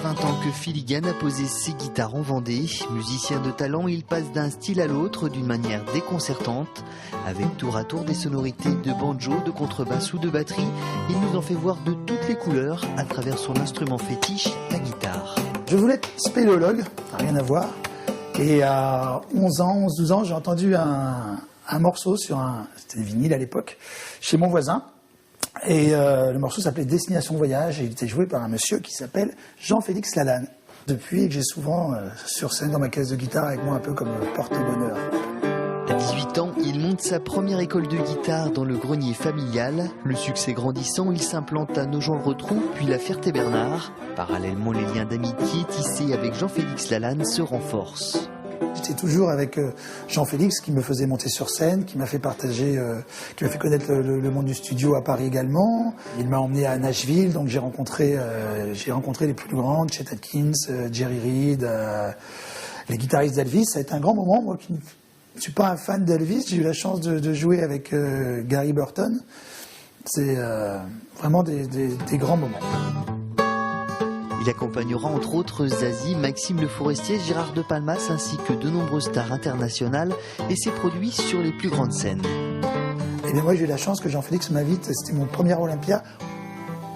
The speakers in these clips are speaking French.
20 ans que Filigan a posé ses guitares en Vendée. Musicien de talent, il passe d'un style à l'autre d'une manière déconcertante. Avec tour à tour des sonorités de banjo, de contrebasse ou de batterie, il nous en fait voir de toutes les couleurs à travers son instrument fétiche, la guitare. Je voulais être spéléologue, rien à voir. Et à 11-12 ans, j'ai entendu un morceau sur c'était vinyle à l'époque, chez mon voisin. Et le morceau s'appelait Destination Voyage et il était joué par un monsieur qui s'appelle Jean-Félix Lalanne. Depuis, j'ai souvent sur scène dans ma caisse de guitare avec moi un peu comme porte-bonheur. À 18 ans, il monte sa première école de guitare dans le grenier familial. Le succès grandissant, il s'implante à Nogent-le-Rotrou, puis la Ferté-Bernard. Parallèlement, les liens d'amitié tissés avec Jean-Félix Lalanne se renforcent. J'étais toujours avec Jean-Félix qui me faisait monter sur scène, qui m'a fait partager, qui m'a fait connaître le monde du studio à Paris également. Il m'a emmené à Nashville, donc j'ai rencontré les plus grands, Chet Atkins, Jerry Reed, les guitaristes d'Elvis. Ça a été un grand moment, moi qui ne suis pas un fan d'Elvis, j'ai eu la chance de jouer avec Gary Burton. C'est vraiment des grands moments. Il accompagnera entre autres Zazie, Maxime Le Forestier, Gérard de Palmas ainsi que de nombreuses stars internationales et s'est produit sur les plus grandes scènes. Et bien moi j'ai eu la chance que Jean-Félix m'invite, c'était mon premier Olympia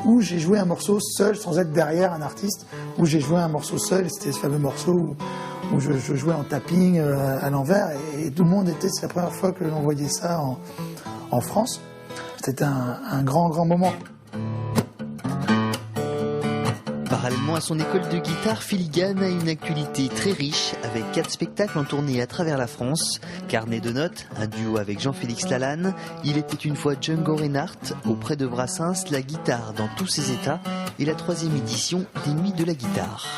où j'ai joué un morceau seul sans être derrière un artiste, où j'ai joué un morceau seul, c'était ce fameux morceau où je jouais en tapping à l'envers et tout le monde c'est la première fois que l'on voyait ça en France. C'était un grand moment. Parallèlement à son école de guitare, Filigan a une actualité très riche avec 4 spectacles en tournée à travers la France. Carnet de notes, un duo avec Jean-Félix Lalanne. Il était une fois Django Reinhardt auprès de Brassens, la guitare dans tous ses états et la 3e édition des Nuits de la guitare.